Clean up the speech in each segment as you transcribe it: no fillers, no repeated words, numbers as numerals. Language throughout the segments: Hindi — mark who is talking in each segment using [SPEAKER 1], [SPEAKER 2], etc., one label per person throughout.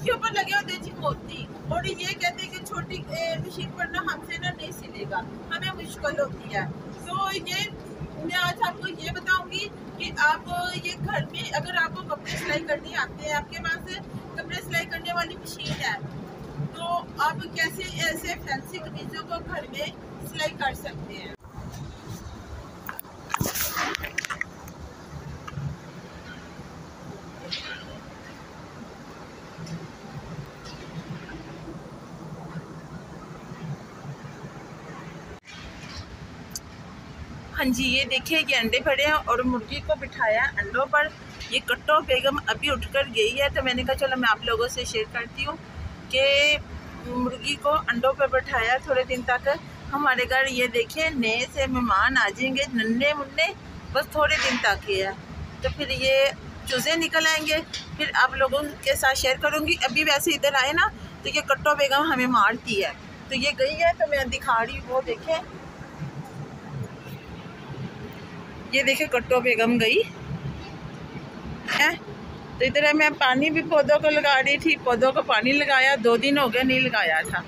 [SPEAKER 1] इसके ऊपर लगे होते जी मोती, और ये कहते हैं कि छोटी मशीन पर ना हमसे ना नहीं सिलेगा, हमें मुश्किल होती है। तो ये मैं आज आपको ये बताऊंगी कि आप ये घर में अगर आपको कपड़े सिलाई करने आते हैं, आपके पास कपड़े सिलाई करने वाली मशीन है, तो आप कैसे ऐसे फैंसी कमीजों को घर में सिलाई कर सकते हैं। हाँ जी, ये देखिए ये अंडे पड़े हैं और मुर्गी को बिठाया अंडों पर। ये कट्टो बेगम अभी उठकर गई है, तो मैंने कहा चलो मैं आप लोगों से शेयर करती हूँ कि मुर्गी को अंडों पर बिठाया थोड़े दिन तक। हमारे घर ये देखिए नए से मेहमान आ जाएंगे, नन्हे मुन्ने, बस थोड़े दिन तक ही है, तो फिर ये चूज़े निकल आएंगे, फिर आप लोगों के साथ शेयर करूँगी। अभी वैसे इधर आए ना तो ये कट्टो बेगम हमें मारती है, तो ये गई है, तो मैं दिखा रही हूँ। वो देखें, ये देखे कट्टो बेगम गई है। तो इधर मैं पानी भी पौधों को लगा रही थी, पौधों को पानी लगाया, 2 दिन हो गए नहीं लगाया था,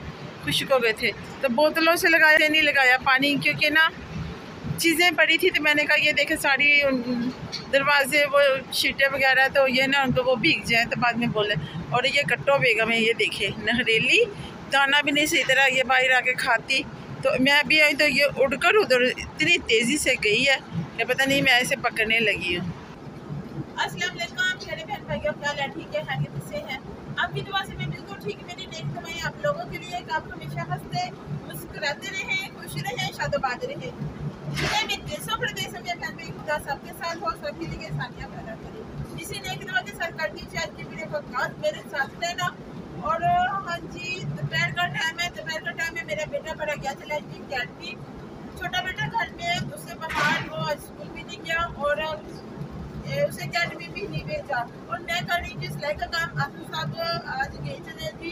[SPEAKER 1] खुश्क हो गए थे, तो बोतलों से लगाया, नहीं लगाया पानी, क्योंकि ना चीज़ें पड़ी थी। तो मैंने कहा ये देखे सारी दरवाजे वो शीटें वगैरह, तो ये ना उनको वो भीग जाए तो बाद में बोले। और ये कट्टो बेगम है, ये देखे नहरेली, दाना भी नहीं सही तरह ये बाहर आके खाती। तो मैं अभी आई तो ये उड़कर उधर इतनी तेज़ी से गई है कि पता नहीं मैं ऐसे पकड़ने लगी हूँ। अस्सलाम वालेकुम प्यारे बहन भाइयों, क्या हाल है? ठीक है, खैरियत से हैं? आपकी दुआ से मैं बिल्कुल ठीक। मेरी नेक दुआएं आप लोगों के लिए कि आप हमेशा हंसते मुस्कुराते रहें, खुश रहें, शादोबाद रहें। मैं देशों प्रदेशों में बहन भाई खुदा सबके साथ हो, सभी लिए सानिया पैदा करें। इसी नेक दुआ के साथ कर दीजिए आज की वीडियो को खास मेरे साथ रहना। और हाँ जी, दोपहर का टाइम है, दोपहर का टाइम है, मेरा बेटा पड़ा गया चला अकेडमी, छोटा बेटा घर में, उससे बाहर वो स्कूल भी नहीं गया और उसे अकेडमी भी नहीं भेजा। और मैं कर रही थी सिलाई का काम। आसू साहब आज गई चले थी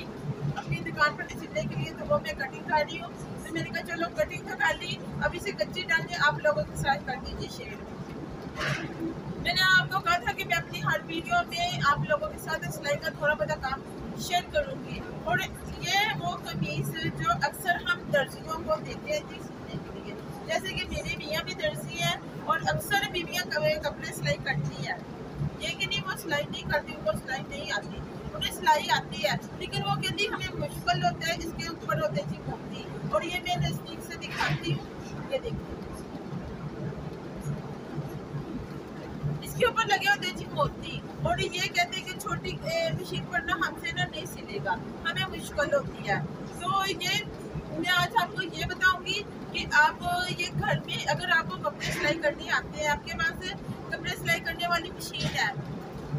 [SPEAKER 1] अपनी दुकान पर सिलने के लिए, तो वो मैं कटिंग कर रही हूँ। तो मैंने कहा चलो कटिंग तो कर ली, अब इसे कच्ची डालने आप लोगों के साथ कर दीजिए शेयर। मैंने आपको कहा था कि मैं अपनी हर वीडियो में आप लोगों के साथ सिलाई का थोड़ा बहुत काम शेयर करूँगी। और ये वो कमीज जो अक्सर हम दर्जियों को देते हैं जी सिलने के लिए, जैसे कि मेरे मियाँ भी दर्जी हैं और अक्सर बीवियाँ कपड़े सिलाई करती है। ये कि नहीं वो सिलाई नहीं करती, उनको सिलाई नहीं आती, उन्हें सिलाई आती है, लेकिन वो कहती हमें मुश्किल होता है, इसके ऊपर होते जी मोती। और ये मैं नज़दीक से दिखाती हूँ, ये देखिए इसके ऊपर लगे होते जी मोती, और ये कहते हैं कि छोटी मशीन पर ना हमसे ना नहीं सिलेगा, हमें मुश्किल होती है। तो ये मैं आज आपको ये बताऊंगी कि आप ये घर में अगर आपको कपड़े सिलाई करने आते हैं, आपके पास कपड़े सिलाई करने वाली मशीन है,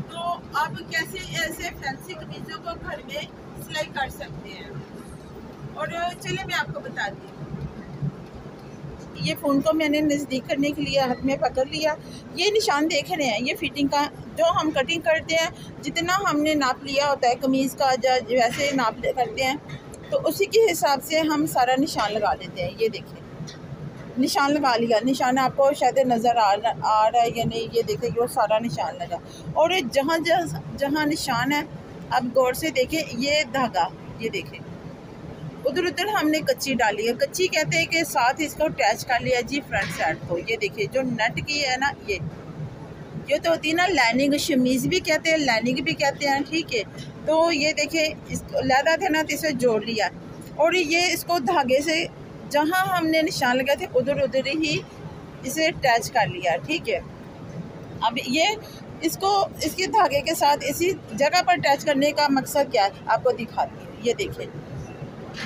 [SPEAKER 1] तो आप कैसे ऐसे फैंसी कमीजों को घर में सिलाई कर सकते हैं। और चलिए मैं आपको बताती हूँ। ये फ़ोन को मैंने नज़दीक करने के लिए हाथ में पकड़ लिया। ये निशान देख रहे हैं, ये फिटिंग का जो हम कटिंग करते हैं, जितना हमने नाप लिया होता है कमीज़ का, वैसे नाप करते हैं, तो उसी के हिसाब से हम सारा निशान लगा देते हैं। ये देखिए निशान लगा लिया, निशान आपको शायद नज़र आ रहा है या नहीं, ये देखिए वो सारा निशान लगा। और जहाँ जहाँ निशान है आप गौर से देखें, ये धागा ये देखें, उधर उधर हमने कच्ची डाली है। कच्ची कहते हैं कि साथ इसको अटैच कर लिया जी फ्रंट साइड को। ये देखिए जो नेट की है ना, ये तो होती है ना लाइनिंग, शमीज़ भी कहते हैं, लाइनिंग भी कहते हैं, ठीक है। तो ये देखिए इसको लहदा थे ना, तो इसे जोड़ लिया और ये इसको धागे से जहाँ हमने निशान लगाए थे उधर उधर ही इसे अटैच कर लिया, ठीक है। अब ये इसको इसके धागे के साथ इसी जगह पर अटैच करने का मकसद क्या है आपको दिखाती हूँ। ये देखिए,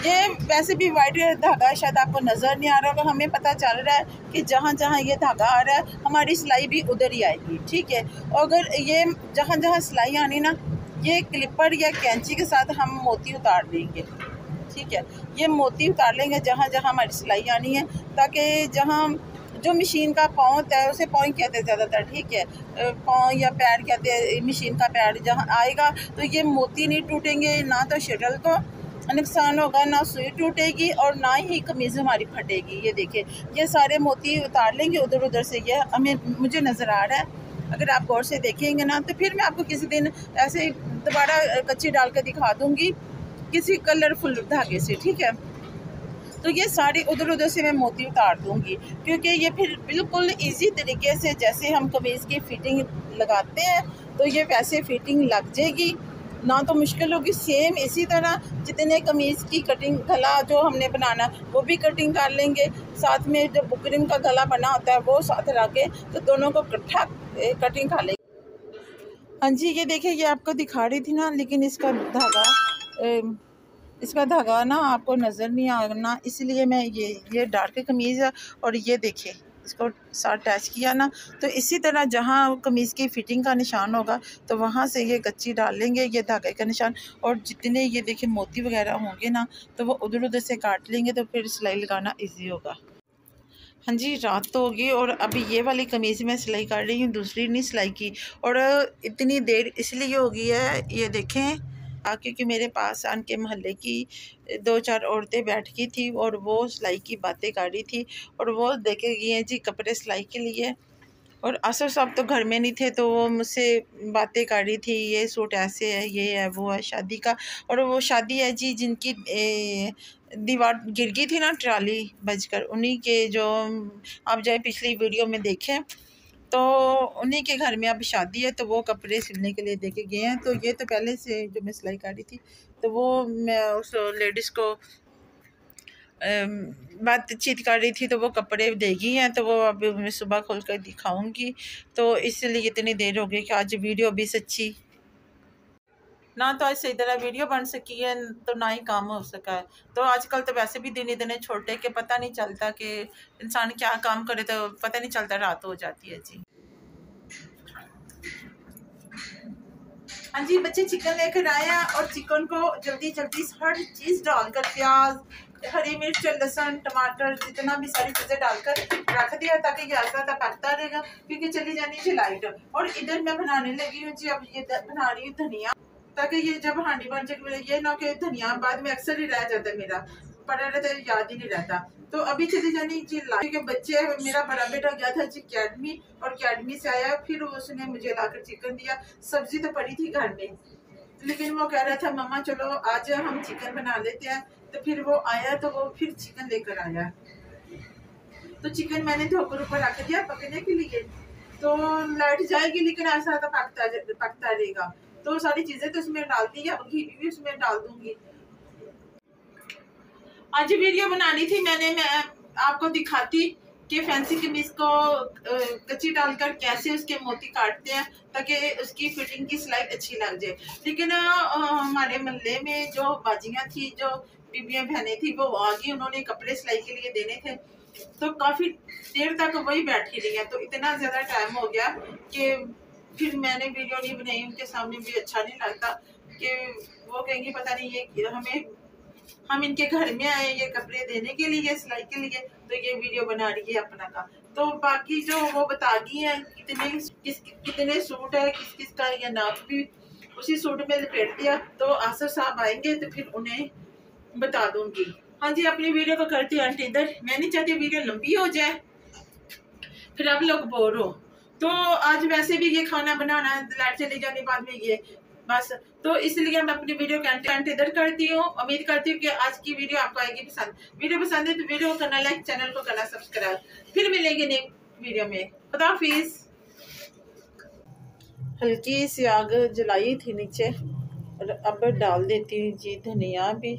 [SPEAKER 1] ये वैसे भी वाइट धागा शायद आपको नज़र नहीं आ रहा होगा, हमें पता चल रहा है कि जहाँ जहाँ ये धागा आ रहा है हमारी सिलाई भी उधर ही आएगी, ठीक है। और अगर ये जहाँ जहाँ सिलाई आनी ना, ये क्लिपर या कैंची के साथ हम मोती उतार देंगे, ठीक है। ये मोती उतार लेंगे जहाँ जहाँ हमारी सिलाई आनी है, ताकि जहाँ जो मशीन का पाँव होता है उसे पाँव कहते हैं ज़्यादातर, ठीक है, पाँव या पैर कहते हैं, मशीन का पैर जहाँ आएगा तो ये मोती नहीं टूटेंगे, ना तो शटल को नुकसान होगा, ना सुई टूटेगी और ना ही कमीज़ हमारी फटेगी। ये देखिए ये सारे मोती उतार लेंगे उधर उधर से, ये मुझे नज़र आ रहा है अगर आप गौर से देखेंगे ना तो फिर मैं आपको किसी दिन ऐसे दोबारा कच्ची डाल कर दिखा दूँगी किसी कलरफुल धागे से, ठीक है। तो ये सारी उधर उधर से मैं मोती उतार दूँगी, क्योंकि ये फिर बिल्कुल इजी तरीके से जैसे हम कमीज़ की फ़िटिंग लगाते हैं तो ये वैसे फ़िटिंग लग जाएगी, ना तो मुश्किल होगी। सेम इसी तरह जितने कमीज़ की कटिंग गला जो हमने बनाना वो भी कटिंग कर लेंगे, साथ में जो बुकरम का गला बना होता है वो साथ रख के तो दोनों को इकट्ठा कटिंग कर लेंगे। हाँ जी, ये देखिए ये आपको दिखा रही थी ना, लेकिन इसका धागा ना आपको नज़र नहीं आना, इसलिए मैं ये डार्क कमीज़ है और ये देखिए इसको साथ अटैच किया ना, तो इसी तरह जहाँ कमीज़ की फ़िटिंग का निशान होगा तो वहाँ से ये कच्ची डाल लेंगे, ये धागे का निशान, और जितने ये देखिए मोती वगैरह होंगे ना तो वो उधर उधर से काट लेंगे तो फिर सिलाई लगाना ईजी होगा। हाँ जी, रात तो होगी और अभी ये वाली कमीज़ मैं सिलाई कर रही हूँ, दूसरी नहीं सिलाई की। और इतनी देर इसलिए हो गई है, ये देखें क्योंकि मेरे पास आन के मोहल्ले की 2-4 औरतें बैठ गई थी और वो सिलाई की बातें कर रही थी और वो देखे गई हैं जी कपड़े सिलाई के लिए। और असर साहब तो घर में नहीं थे तो वो मुझसे बातें कर रही थी, ये सूट ऐसे है, ये है, वो है शादी का। और वो शादी है जी जिनकी दीवार गिर गई थी ना ट्राली बजकर, उन्हीं के जो आप जाए पिछली वीडियो में देखें तो उन्हीं के घर में अब शादी है, तो वो कपड़े सिलने के लिए देके गए हैं। तो ये तो पहले से जो मैं सिलाई कर रही थी तो वो मैं उस लेडीज़ को बातचीत कर रही थी तो वो कपड़े देगी हैं, तो वो अभी मैं सुबह खोल कर दिखाऊंगी। तो इसलिए इतनी देर हो गई कि आज वीडियो भी सच्ची ना तो आज सही तरह वीडियो बन सकी है तो ना ही काम हो सका है। तो आजकल तो वैसे भी दिन इतने छोटे के पता नहीं चलता कि इंसान क्या काम करे, तो पता नहीं चलता, रात हो जाती है जी। हाँ जी, बच्चे चिकन लेकर आए हैं और चिकन को जल्दी जल्दी हर चीज़ डालकर, प्याज, हरी मिर्च, लहसुन, टमाटर, जितना भी सारी चीज़ें डालकर रख दिया ताकि ये आस्ता पकता रहेगा, क्योंकि चली जानी चाहिए लाइट। और इधर मैं बनाने लगी हूँ जी, अब ये बना रही हूँ धनिया, ताकि ये जब हांडी बन जाए ये ना कि धनिया बाद में अक्सर ही रह जाता है, मेरा पड़ा रहता है, याद ही नहीं रहता। तो अभी चली जानी जी लाइट के बच्चे, मेरा बड़ा बेटा गया था जी अकेडमी और अकेडमी से आया, फिर उसने मुझे लाकर चिकन दिया। सब्जी तो पड़ी थी घर में, लेकिन वो कह रहा था मम्मा चलो आज हम चिकन बना लेते हैं। तो फिर वो आया तो वो फिर चिकन लेकर आया, तो चिकन मैंने धोकर ऊपर रख दिया पकने के लिए। तो लाइट जाएगी लेकिन ऐसा तो पकता रहेगा। तो सारी चीजें तो उसमें डाल दी है, घी भी उसमें डाल दूंगी। आज वीडियो बनानी थी मैं आपको दिखाती कि फैंसी कमीज को कच्ची डालकर कैसे उसके मोती काटते हैं ताकि उसकी फिटिंग की सिलाई अच्छी लग जाए। लेकिन हमारे मोहल्ले में जो बाजियां थी, जो बीबियां बहनें थी, वो आ गई, उन्होंने कपड़े सिलाई के लिए देने थे, तो काफ़ी देर तक वही बैठी रही है। तो इतना ज़्यादा टाइम हो गया कि फिर मैंने वीडियो नहीं बनाई, उनके सामने भी अच्छा नहीं लगता कि वो कहेंगी पता नहीं ये हम इनके घर में आए ये कपड़े देने के लिए, सिलाई के लिए, तो ये वीडियो बना रही है अपना का। तो बाकी जो वो बता दी है कितने सूट है, किस किस का ये नाप भी उसी सूट में लपेट दिया। तो आसर साहब आएंगे तो फिर उन्हें बता दूंगी। हाँ जी, अपनी वीडियो को करती हूँ इधर, मैं नहीं चाहती वीडियो लंबी हो जाए फिर आप लोग बोर हो। तो आज वैसे भी ये खाना बनाना है, लाइट चली जाने बाद में ये बस, तो इसलिए मैं अपनी वीडियो कंटेंट इधर करती हूँ। उम्मीद करती हूँ कि आज की वीडियो आपको आएगी पसंद। वीडियो पसंद है तो वीडियो को करना लाइक, चैनल को करना सब्सक्राइब। फिर मिलेंगे नई वीडियो में, खुदा हाफिज। हल्की सी आग जलाई थी नीचे और अब डाल देती हूँ जी धनिया भी।